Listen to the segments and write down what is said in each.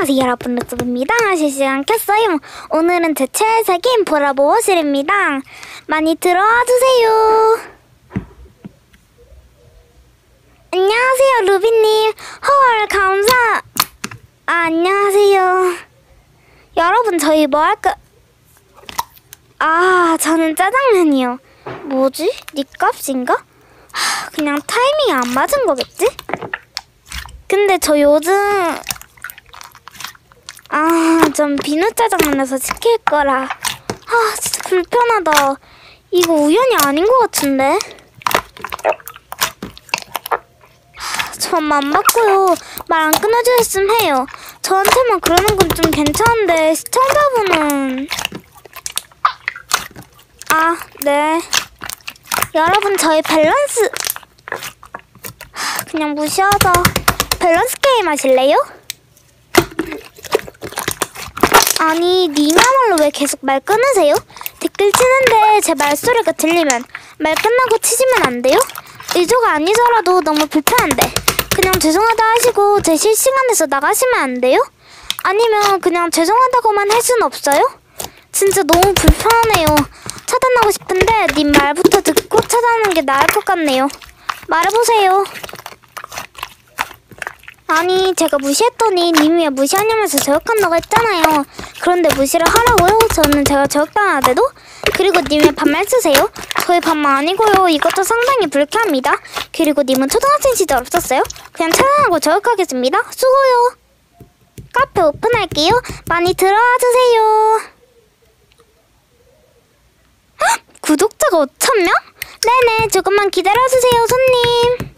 안녕하세요 여러분, 루츠입니다. 실시간 켰어요. 오늘은 제 최애사 게임 보라보호실입니다. 많이 들어와주세요. 안녕하세요 루비님. 헐 감사. 안녕하세요. 여러분 저희 뭐 할까? 저는 짜장면이요. 뭐지? 니 값인가? 그냥 타이밍이 안 맞은 거겠지? 근데 저 요즘 전 비누 짜장면에서 시킬 거라. 진짜 불편하다. 이거 우연이 아닌 것 같은데. 전 맘 맞고요. 말 안 끊어주셨으면 해요. 저한테만 그러는 건 좀 괜찮은데 시청자분은... 네. 여러분 저희 밸런스... 그냥 무시하자. 밸런스 게임 하실래요? 아니 님야말로 왜 계속 말 끊으세요? 댓글 치는데 제 말소리가 들리면 말 끝나고 치시면 안 돼요? 의도가 아니더라도 너무 불편한데 그냥 죄송하다 하시고 제 실시간에서 나가시면 안 돼요? 아니면 그냥 죄송하다고만 할 순 없어요? 진짜 너무 불편하네요. 차단하고 싶은데 님 말부터 듣고 차단하는 게 나을 것 같네요. 말해보세요. 아니 제가 무시했더니 님이 왜 무시하냐면서 저격한다고 했잖아요. 그런데 무시를 하라고요? 저는 제가 저격당하대도? 그리고 님 왜 반말 쓰세요? 저희 반말 아니고요. 이것도 상당히 불쾌합니다. 그리고 님은 초등학생 시절 없었어요? 그냥 차단하고 저격하겠습니다. 수고요. 카페 오픈할게요. 많이 들어와주세요. 구독자가 5,000명? 네네 조금만 기다려주세요 손님.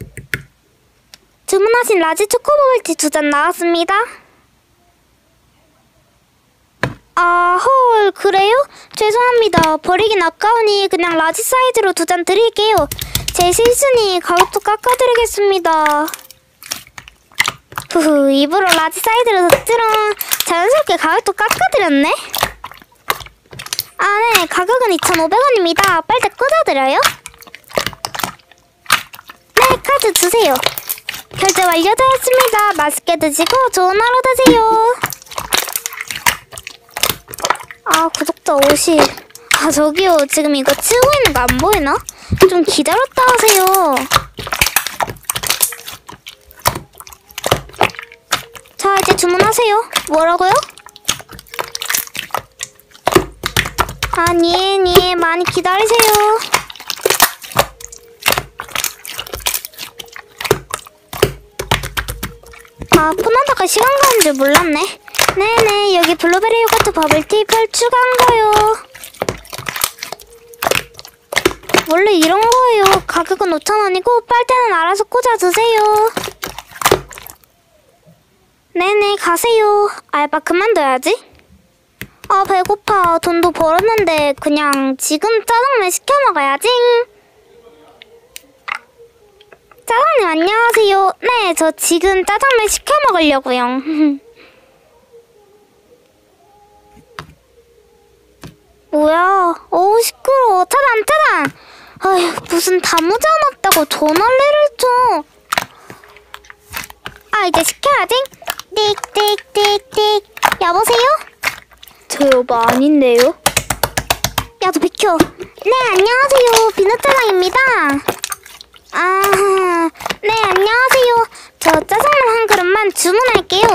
주문하신 라지 초코버블티 2잔 나왔습니다. 헐 그래요? 죄송합니다. 버리긴 아까우니 그냥 라지 사이즈로 2잔 드릴게요. 제 실수니 가격도 깎아드리겠습니다. 후후 입으로 라지 사이즈로 덕지롱. 자연스럽게 가격도 깎아드렸네. 네 가격은 2,500원입니다. 빨대 꽂아드려요? 네 카드 주세요. 결제 완료되었습니다. 맛있게 드시고 좋은 하루 되세요. 구독자 50. 저기요 지금 이거 치우고 있는 거 안 보이나? 좀 기다렸다 하세요. 자 이제 주문하세요. 뭐라고요? 예 많이 기다리세요. 폰하다가 시간 가는 줄 몰랐네. 네네 여기 블루베리 요거트 버블티 펄 추가한 거요. 원래 이런 거예요. 가격은 5,000원이고 빨대는 알아서 꽂아주세요. 네네 가세요. 알바 그만둬야지. 배고파. 돈도 벌었는데 그냥 지금 짜장면 시켜 먹어야지. 짜장님 안녕하세요. 네 저 지금 짜장면 시켜 먹으려고요. 뭐야? 어우 시끄러워. 차단. 무슨 단무지 하나 없다고 전화를 쳐. 이제 시켜야지. 띡띡띡띡. 여보세요? 저 여보 아닌데요? 야 너 비켜. 네 안녕하세요. 비누짜장입니다. 네 안녕하세요. 저 짜장면 한 그릇만 주문할게요.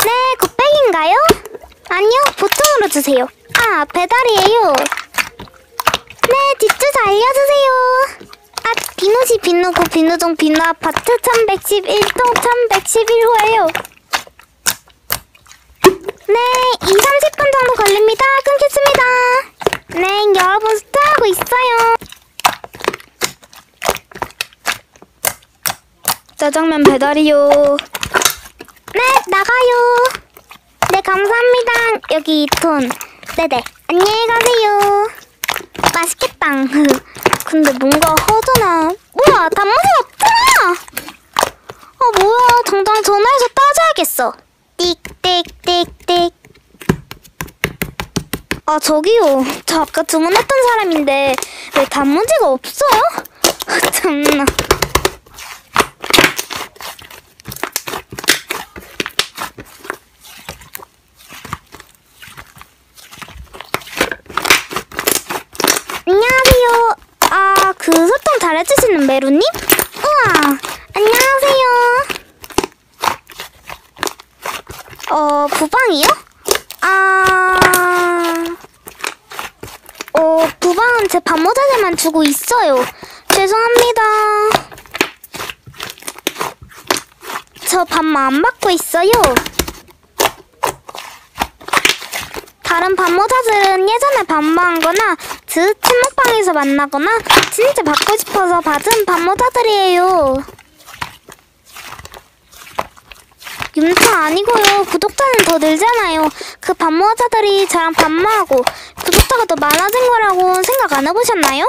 네 곱빼기인가요? 아니요 보통으로 주세요. 배달이에요. 네 뒷주소 알려주세요. 비누시 비누구 비누동 비누아파트 1111동 1111호예요. 네 20-30분 정도 걸립니다. 끊겠습니다. 네 여러분 스타하고 있어요. 짜장면 배달이요. 네 나가요. 네 감사합니다. 여기 돈. 네네 안녕히 가세요. 맛있겠다. 근데 뭔가 허전하. 뭐야 단무지가 없잖아. 뭐야 당장 전화해서 따져야겠어. 띡띡띡띡. 저기요 저 아까 주문했던 사람인데 왜 단무지가 없어요? 참나. 부방이요? 부방은 제 밥 모자들만 주고 있어요. 죄송합니다. 저 밥만 안 받고 있어요. 다른 밥 모자들은 예전에 반모한 거나 친목방에서 만나거나 진짜 받고 싶어서 받은 밥 모자들이에요. 융타 아니고요. 구독자는 더 늘잖아요. 그 밥 모자들이 저랑 반모하고 구독자가 더 많아진 거라고 생각 안 해보셨나요?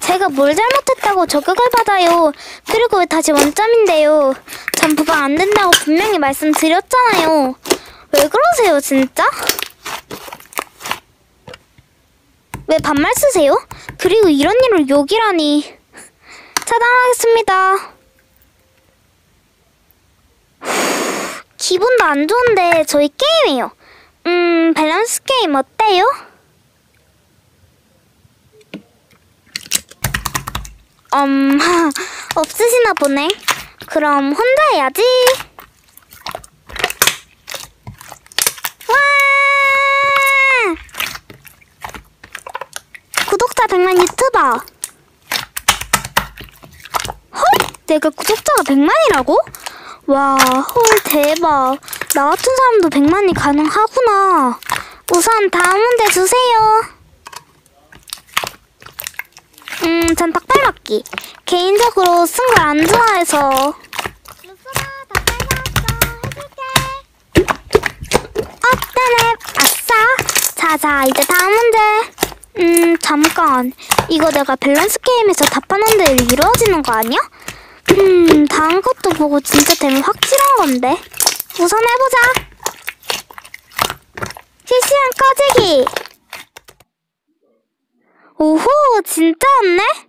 제가 뭘 잘못했다고 저격을 받아요. 그리고 왜 다시 원점인데요. 전 부방 안 된다고 분명히 말씀드렸잖아요. 왜 그러세요, 진짜? 왜 반말 쓰세요? 그리고 이런 일을 욕이라니. 차단하겠습니다. 기분도 안 좋은데 저희 게임해요. 밸런스 게임 어때요? 없으시나 보네. 그럼 혼자 해야지. 와! 구독자 100만 유튜버. 헐? 내가 구독자가 100만이라고? 와, 헐, 대박. 나 같은 사람도 100만이 가능하구나. 우선 다음 문제 주세요. 전 닭발맞기. 개인적으로 쓴 걸 안 좋아해서. 루스가 닭발 나왔어. 해줄게. 어때네? 아싸. 자자, 이제 다음 문제. 잠깐. 이거 내가 밸런스 게임에서 답하는 대로 이루어지는 거 아니야? 다음 것도 보고 진짜 되면 확실한 건데. 우선 해보자. 실시간 꺼지기. 오호, 진짜였네?